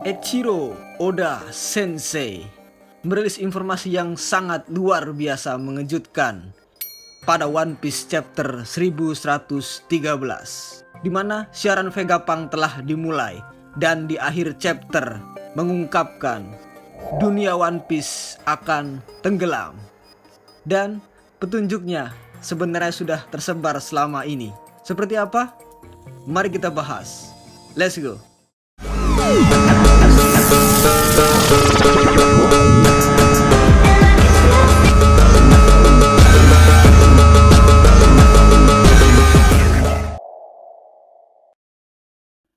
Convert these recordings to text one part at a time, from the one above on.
Eiichiro Oda Sensei merilis informasi yang sangat luar biasa mengejutkan pada One Piece chapter 1113, di mana siaran Vegapunk telah dimulai dan di akhir chapter mengungkapkan dunia One Piece akan tenggelam dan petunjuknya sebenarnya sudah tersebar selama ini. Seperti apa? Mari kita bahas. Let's go.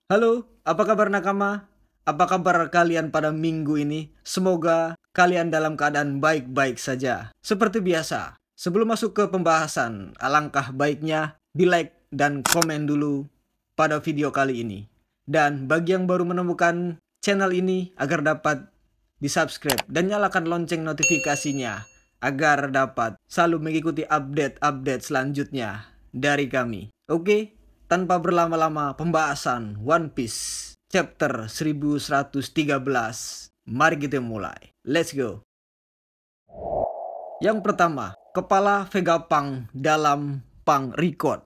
Halo, apa kabar nakama? Apa kabar kalian pada minggu ini? Semoga kalian dalam keadaan baik-baik saja. Seperti biasa, sebelum masuk ke pembahasan, alangkah baiknya di-like dan komen dulu pada video kali ini. Dan bagi yang baru menemukan channel ini agar dapat di-subscribe dan nyalakan lonceng notifikasinya agar dapat selalu mengikuti update-update selanjutnya dari kami. Oke, tanpa berlama-lama pembahasan One Piece chapter 1113. Mari kita mulai. Let's go. Yang pertama, kepala Vegapunk dalam Punk Record.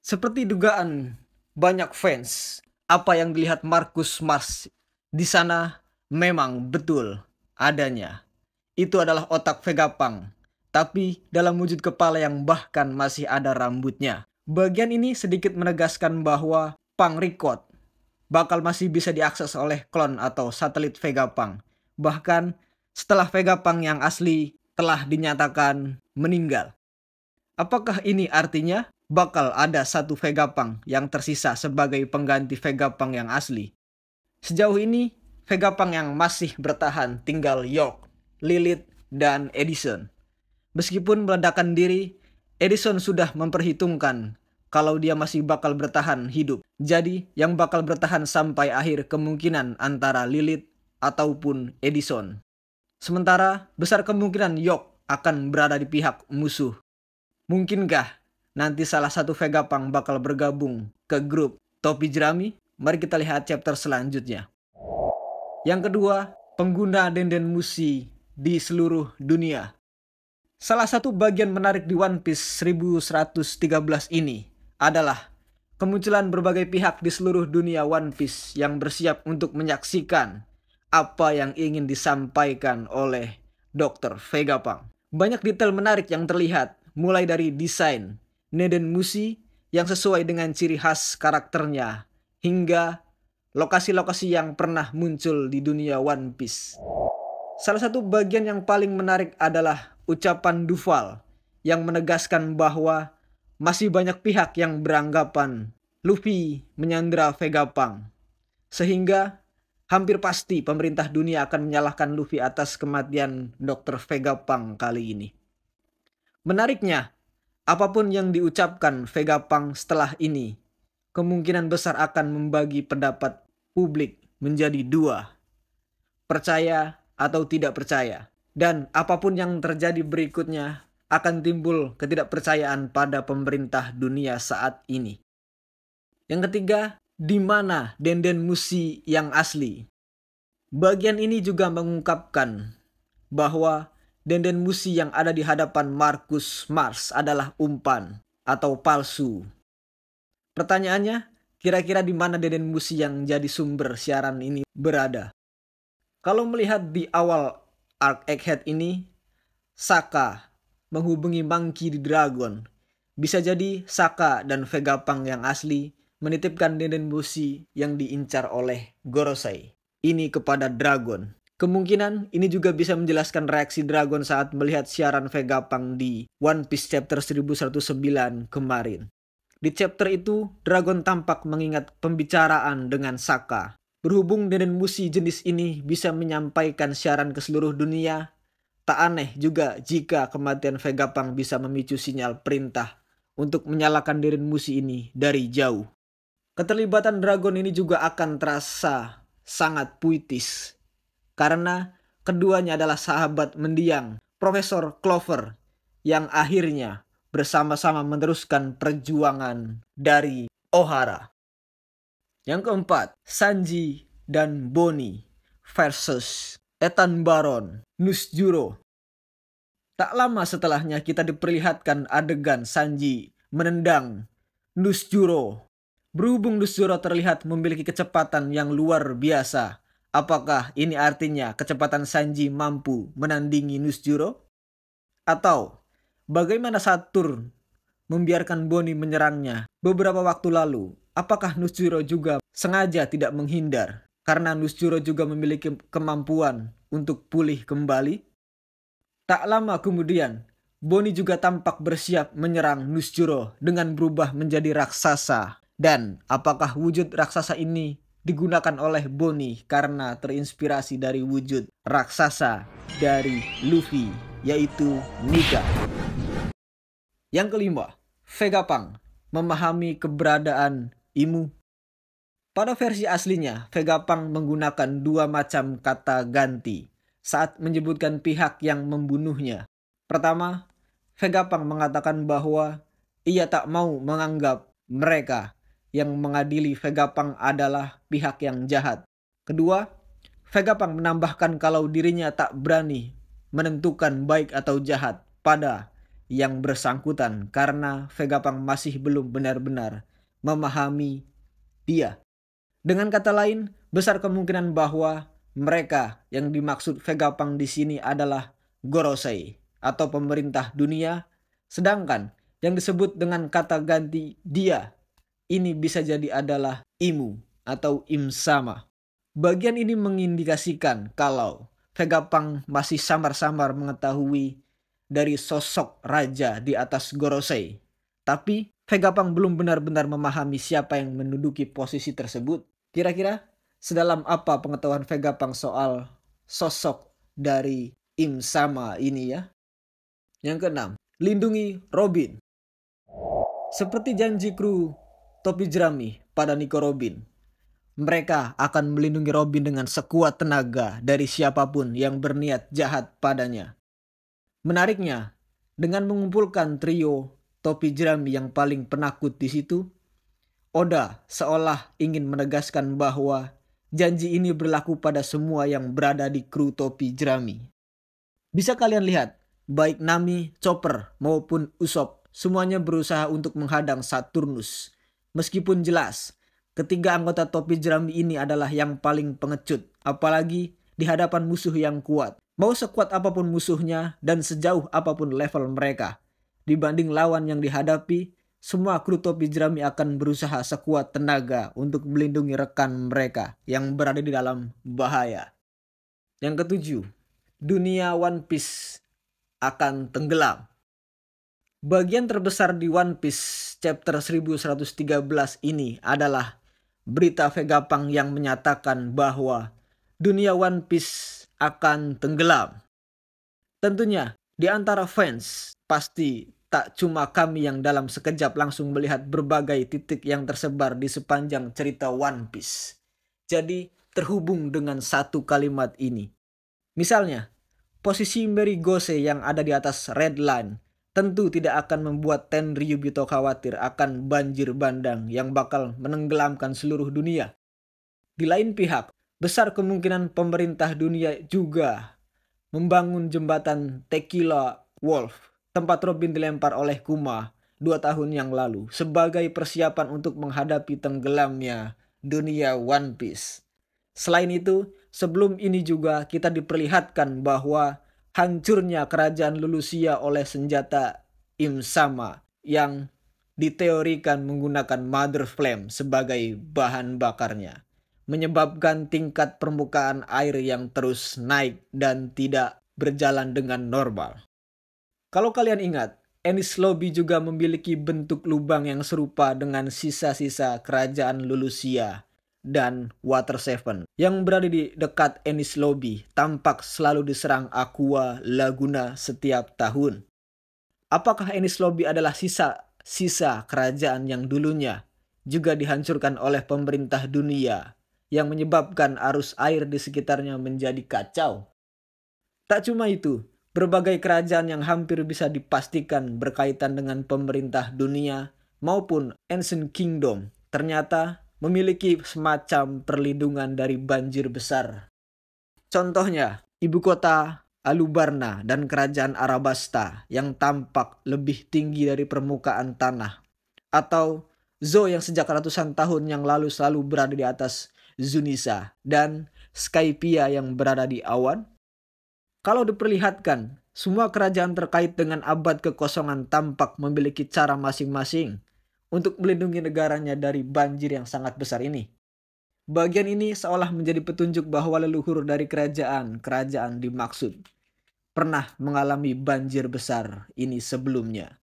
Seperti dugaan banyak fans, apa yang dilihat Marcus Mars di sana memang betul adanya. Itu adalah otak Vegapunk, tapi dalam wujud kepala yang bahkan masih ada rambutnya. Bagian ini sedikit menegaskan bahwa Punk Record bakal masih bisa diakses oleh klon atau satelit Vegapunk. Bahkan setelah Vegapunk yang asli telah dinyatakan meninggal. Apakah ini artinya bakal ada satu Vegapunk yang tersisa sebagai pengganti Vegapunk yang asli? Sejauh ini, Vegapunk yang masih bertahan tinggal York, Lilith, dan Edison. Meskipun meledakan diri, Edison sudah memperhitungkan kalau dia masih bakal bertahan hidup. Jadi, yang bakal bertahan sampai akhir kemungkinan antara Lilith ataupun Edison. Sementara, besar kemungkinan York akan berada di pihak musuh. Mungkinkah nanti salah satu Vegapunk bakal bergabung ke grup Topi Jerami? Mari kita lihat chapter selanjutnya. Yang kedua, pengguna Denden Mushi di seluruh dunia. Salah satu bagian menarik di One Piece 1113 ini adalah kemunculan berbagai pihak di seluruh dunia One Piece yang bersiap untuk menyaksikan apa yang ingin disampaikan oleh Dr. Vegapunk. Banyak detail menarik yang terlihat, mulai dari desain Denden Mushi yang sesuai dengan ciri khas karakternya, hingga lokasi-lokasi yang pernah muncul di dunia One Piece. Salah satu bagian yang paling menarik adalah ucapan Duval yang menegaskan bahwa masih banyak pihak yang beranggapan Luffy menyandera Vegapunk. Sehingga hampir pasti pemerintah dunia akan menyalahkan Luffy atas kematian Dr. Vegapunk kali ini. Menariknya, apapun yang diucapkan Vegapunk setelah ini, kemungkinan besar akan membagi pendapat publik menjadi dua. Percaya atau tidak percaya. Dan apapun yang terjadi berikutnya akan timbul ketidakpercayaan pada pemerintah dunia saat ini. Yang ketiga, di mana Denden Mushi yang asli? Bagian ini juga mengungkapkan bahwa Denden Mushi yang ada di hadapan Marcus Mars adalah umpan atau palsu. Pertanyaannya, kira-kira di mana Denden Mushi yang jadi sumber siaran ini berada? Kalau melihat di awal arc Egghead ini, Saka menghubungi Monkey D. Dragon. Bisa jadi Saka dan Vegapunk yang asli menitipkan Denden Mushi yang diincar oleh Gorosei ini kepada Dragon. Kemungkinan ini juga bisa menjelaskan reaksi Dragon saat melihat siaran Vegapunk di One Piece chapter 1109 kemarin. Di chapter itu, Dragon tampak mengingat pembicaraan dengan Saka. Berhubung Denden Mushi jenis ini bisa menyampaikan siaran ke seluruh dunia, tak aneh juga jika kematian Vegapunk bisa memicu sinyal perintah untuk menyalakan Denden Mushi ini dari jauh. Keterlibatan Dragon ini juga akan terasa sangat puitis, karena keduanya adalah sahabat mendiang Profesor Clover yang akhirnya bersama-sama meneruskan perjuangan dari Ohara. Yang keempat, Sanji dan Bonnie versus Ethan Baron, Nusjuro. Tak lama setelahnya kita diperlihatkan adegan Sanji menendang Nusjuro. Berhubung Nusjuro terlihat memiliki kecepatan yang luar biasa, apakah ini artinya kecepatan Sanji mampu menandingi Nusjuro? Atau bagaimana Saturn membiarkan Bonnie menyerangnya beberapa waktu lalu? Apakah Nusjuro juga sengaja tidak menghindar karena Nusjuro juga memiliki kemampuan untuk pulih kembali? Tak lama kemudian, Bonnie juga tampak bersiap menyerang Nusjuro dengan berubah menjadi raksasa. Dan apakah wujud raksasa ini digunakan oleh Bonnie karena terinspirasi dari wujud raksasa dari Luffy, yaitu Nika? Yang kelima, Vegapunk memahami keberadaan Imu. Pada versi aslinya, Vegapunk menggunakan dua macam kata ganti saat menyebutkan pihak yang membunuhnya. Pertama, Vegapunk mengatakan bahwa ia tak mau menganggap mereka yang mengadili Vegapunk adalah pihak yang jahat. Kedua, Vegapunk menambahkan kalau dirinya tak berani menentukan baik atau jahat pada yang bersangkutan karena Vegapunk masih belum benar-benar memahami dia. Dengan kata lain, besar kemungkinan bahwa mereka yang dimaksud Vegapunk di sini adalah Gorosei atau pemerintah dunia, sedangkan yang disebut dengan kata ganti dia ini bisa jadi adalah Imu atau Imsama. Bagian ini mengindikasikan kalau Vegapunk masih samar-samar mengetahui dari sosok raja di atas Gorosei, tapi Vegapunk belum benar-benar memahami siapa yang menduduki posisi tersebut. Kira-kira sedalam apa pengetahuan Vegapunk soal sosok dari Imsama ini ya? Yang keenam, lindungi Robin. Seperti janji kru topi jerami pada Nico Robin, mereka akan melindungi Robin dengan sekuat tenaga dari siapapun yang berniat jahat padanya. Menariknya, dengan mengumpulkan trio topi jerami yang paling penakut di situ, Oda seolah ingin menegaskan bahwa janji ini berlaku pada semua yang berada di kru topi jerami. Bisa kalian lihat, baik Nami, Chopper maupun Usopp semuanya berusaha untuk menghadang Saturnus. Meskipun jelas, ketiga anggota topi jerami ini adalah yang paling pengecut, apalagi di hadapan musuh yang kuat. Mau sekuat apapun musuhnya dan sejauh apapun level mereka, dibanding lawan yang dihadapi, semua kru topi jerami akan berusaha sekuat tenaga untuk melindungi rekan mereka yang berada di dalam bahaya. Yang ketujuh, dunia One Piece akan tenggelam. Bagian terbesar di One Piece chapter 1113 ini adalah berita Vegapunk yang menyatakan bahwa dunia One Piece akan tenggelam. Tentunya di antara fans pasti tak cuma kami yang dalam sekejap langsung melihat berbagai titik yang tersebar di sepanjang cerita One Piece. Jadi terhubung dengan satu kalimat ini. Misalnya, posisi Mary Gose yang ada di atas Red Line tentu tidak akan membuat Tenryubito khawatir akan banjir bandang yang bakal menenggelamkan seluruh dunia. Di lain pihak, besar kemungkinan pemerintah dunia juga membangun jembatan Tequila Wolf, tempat Robin dilempar oleh Kuma 2 tahun yang lalu, sebagai persiapan untuk menghadapi tenggelamnya dunia One Piece. Selain itu, sebelum ini juga kita diperlihatkan bahwa hancurnya kerajaan Lulusia oleh senjata Imsama yang diteorikan menggunakan Mother Flame sebagai bahan bakarnya, menyebabkan tingkat permukaan air yang terus naik dan tidak berjalan dengan normal. Kalau kalian ingat, Enies Lobby juga memiliki bentuk lubang yang serupa dengan sisa-sisa kerajaan Lulusia. Dan Water Seven yang berada di dekat Enies Lobby tampak selalu diserang Aqua Laguna setiap tahun. Apakah Enies Lobby adalah sisa kerajaan yang dulunya juga dihancurkan oleh pemerintah dunia yang menyebabkan arus air di sekitarnya menjadi kacau? Tak cuma itu, berbagai kerajaan yang hampir bisa dipastikan berkaitan dengan pemerintah dunia maupun Ancient Kingdom ternyata memiliki semacam perlindungan dari banjir besar. Contohnya, ibu kota Alubarna dan kerajaan Arabasta yang tampak lebih tinggi dari permukaan tanah. Atau Zo yang sejak ratusan tahun yang lalu selalu berada di atas Zunisa dan Skypia yang berada di awan. Kalau diperlihatkan, semua kerajaan terkait dengan abad kekosongan tampak memiliki cara masing-masing untuk melindungi negaranya dari banjir yang sangat besar ini. Bagian ini seolah menjadi petunjuk bahwa leluhur dari kerajaan dimaksud pernah mengalami banjir besar ini sebelumnya.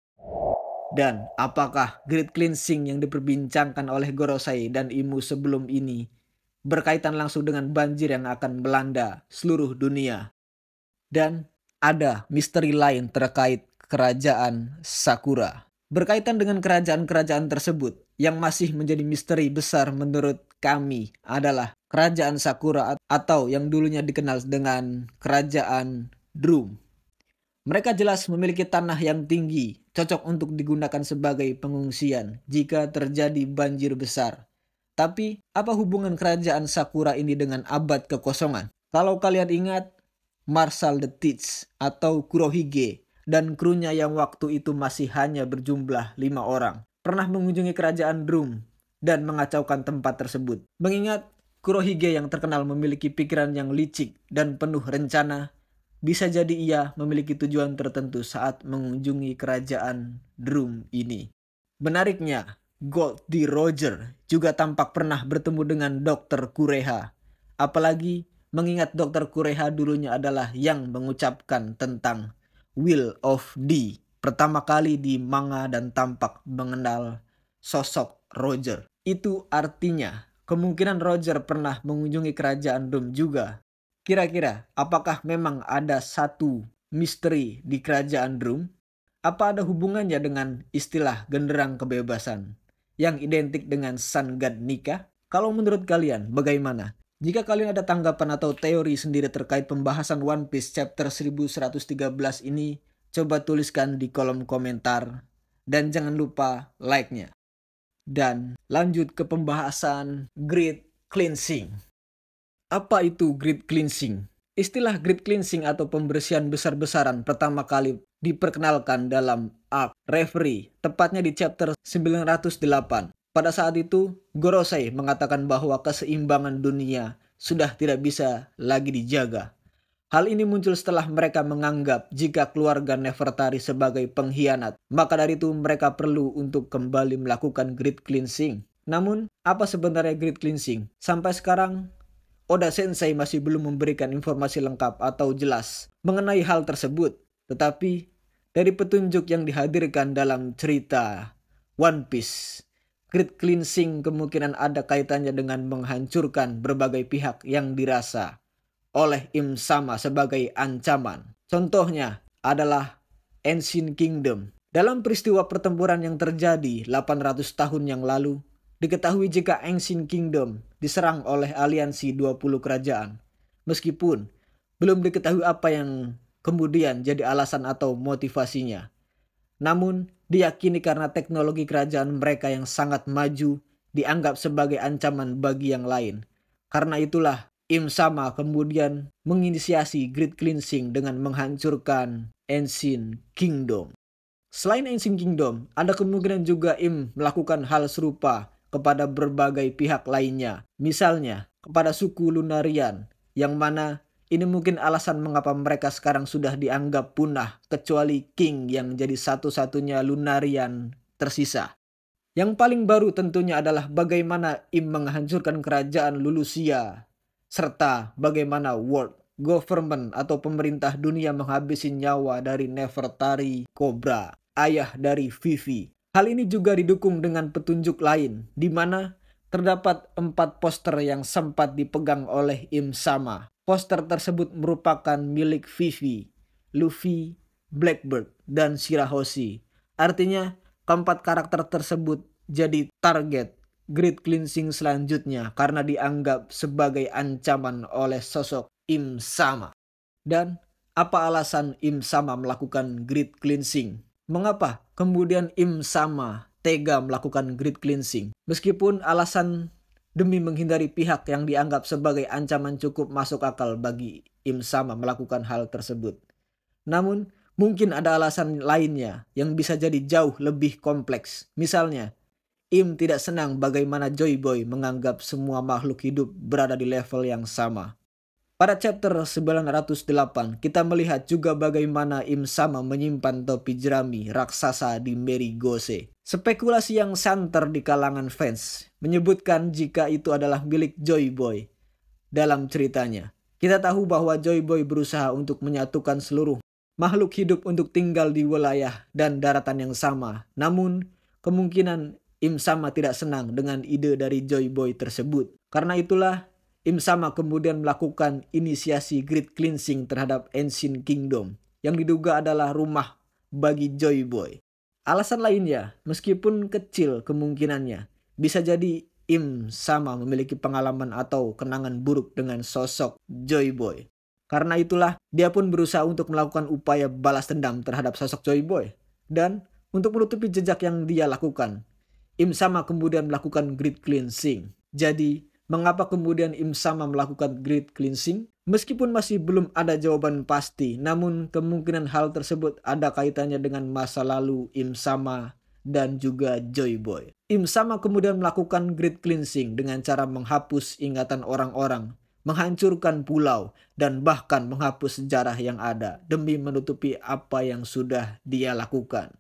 Dan apakah Great Cleansing yang diperbincangkan oleh Gorosei dan Imu sebelum ini berkaitan langsung dengan banjir yang akan melanda seluruh dunia? Dan ada misteri lain terkait kerajaan Sakura. Berkaitan dengan kerajaan-kerajaan tersebut, yang masih menjadi misteri besar menurut kami adalah kerajaan Sakura atau yang dulunya dikenal dengan kerajaan Drum. Mereka jelas memiliki tanah yang tinggi, cocok untuk digunakan sebagai pengungsian jika terjadi banjir besar. Tapi, apa hubungan kerajaan Sakura ini dengan abad kekosongan? Kalau kalian ingat, Marshal the Teach atau Kurohige dan krunya yang waktu itu masih hanya berjumlah 5 orang pernah mengunjungi kerajaan Drum dan mengacaukan tempat tersebut. Mengingat Kurohige yang terkenal memiliki pikiran yang licik dan penuh rencana, bisa jadi ia memiliki tujuan tertentu saat mengunjungi kerajaan Drum ini. Menariknya, Gold D. Roger juga tampak pernah bertemu dengan Dr. Kureha. Apalagi mengingat Dr. Kureha dulunya adalah yang mengucapkan tentang Will of D pertama kali di manga dan tampak mengenal sosok Roger. Itu artinya kemungkinan Roger pernah mengunjungi kerajaan Drum juga. Kira-kira apakah memang ada satu misteri di kerajaan Drum? Apa ada hubungannya dengan istilah genderang kebebasan yang identik dengan Sun God nikah? Kalau menurut kalian bagaimana? Jika kalian ada tanggapan atau teori sendiri terkait pembahasan One Piece chapter 1113 ini, coba tuliskan di kolom komentar. Dan jangan lupa like-nya. Dan lanjut ke pembahasan Great Cleansing. Apa itu Great Cleansing? Istilah Great Cleansing atau pembersihan besar-besaran pertama kali diperkenalkan dalam arc Reverie, tepatnya di chapter 908. Pada saat itu, Gorosei mengatakan bahwa keseimbangan dunia sudah tidak bisa lagi dijaga. Hal ini muncul setelah mereka menganggap jika keluarga Nefertari sebagai pengkhianat, maka dari itu mereka perlu untuk kembali melakukan Great Cleansing. Namun, apa sebenarnya Great Cleansing? Sampai sekarang, Oda Sensei masih belum memberikan informasi lengkap atau jelas mengenai hal tersebut. Tetapi, dari petunjuk yang dihadirkan dalam cerita One Piece, Great Cleansing kemungkinan ada kaitannya dengan menghancurkan berbagai pihak yang dirasa oleh Im Sama sebagai ancaman. Contohnya adalah Ancient Kingdom. Dalam peristiwa pertempuran yang terjadi 800 tahun yang lalu, diketahui jika Ancient Kingdom diserang oleh aliansi 20 kerajaan. Meskipun belum diketahui apa yang kemudian jadi alasan atau motivasinya. Namun, diyakini karena teknologi kerajaan mereka yang sangat maju dianggap sebagai ancaman bagi yang lain. Karena itulah, Im Sama kemudian menginisiasi Great Cleansing dengan menghancurkan Ancient Kingdom. Selain Ancient Kingdom, ada kemungkinan juga Im melakukan hal serupa kepada berbagai pihak lainnya. Misalnya, kepada suku Lunarian, yang mana ini mungkin alasan mengapa mereka sekarang sudah dianggap punah, kecuali King yang jadi satu-satunya Lunarian tersisa. Yang paling baru tentunya adalah bagaimana Im menghancurkan kerajaan Lulusia, serta bagaimana World Government atau pemerintah dunia menghabisi nyawa dari Nefertari Cobra, ayah dari Vivi. Hal ini juga didukung dengan petunjuk lain, di mana terdapat 4 poster yang sempat dipegang oleh Im Sama. Poster tersebut merupakan milik Vivi, Luffy, Blackbird, dan Shirahoshi. Artinya, keempat karakter tersebut jadi target Great Cleansing selanjutnya karena dianggap sebagai ancaman oleh sosok Im Sama. Dan apa alasan Im Sama melakukan Great Cleansing? Mengapa kemudian Im Sama tega melakukan Great Cleansing? Meskipun alasan demi menghindari pihak yang dianggap sebagai ancaman cukup masuk akal bagi Im Sama melakukan hal tersebut. Namun, mungkin ada alasan lainnya yang bisa jadi jauh lebih kompleks. Misalnya, Im tidak senang bagaimana Joy Boy menganggap semua makhluk hidup berada di level yang sama. Pada chapter 908, kita melihat juga bagaimana Im Sama menyimpan topi jerami raksasa di Mary Gose. Spekulasi yang santer di kalangan fans menyebutkan jika itu adalah milik Joy Boy. Dalam ceritanya, kita tahu bahwa Joy Boy berusaha untuk menyatukan seluruh makhluk hidup untuk tinggal di wilayah dan daratan yang sama. Namun, kemungkinan Im Sama tidak senang dengan ide dari Joy Boy tersebut. Karena itulah, Im Sama kemudian melakukan inisiasi Great Cleansing terhadap Ancient Kingdom yang diduga adalah rumah bagi Joy Boy. Alasan lainnya, meskipun kecil kemungkinannya, bisa jadi Im Sama memiliki pengalaman atau kenangan buruk dengan sosok Joy Boy. Karena itulah, dia pun berusaha untuk melakukan upaya balas dendam terhadap sosok Joy Boy. Dan untuk menutupi jejak yang dia lakukan, Im Sama kemudian melakukan Great Cleansing. Jadi, mengapa kemudian Im Sama melakukan Great Cleansing? Meskipun masih belum ada jawaban pasti, namun kemungkinan hal tersebut ada kaitannya dengan masa lalu Im Sama dan juga Joy Boy. Im Sama kemudian melakukan Great Cleansing dengan cara menghapus ingatan orang-orang, menghancurkan pulau, dan bahkan menghapus sejarah yang ada demi menutupi apa yang sudah dia lakukan.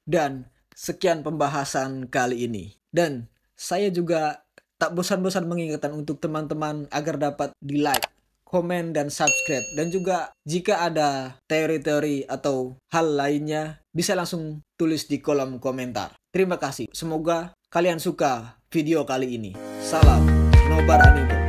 Dan sekian pembahasan kali ini. Dan saya juga tak bosan-bosan mengingatkan untuk teman-teman agar dapat di-like, komen, dan subscribe. Dan juga jika ada teori-teori atau hal lainnya, bisa langsung tulis di kolom komentar. Terima kasih. Semoga kalian suka video kali ini. Salam Nobar Anime.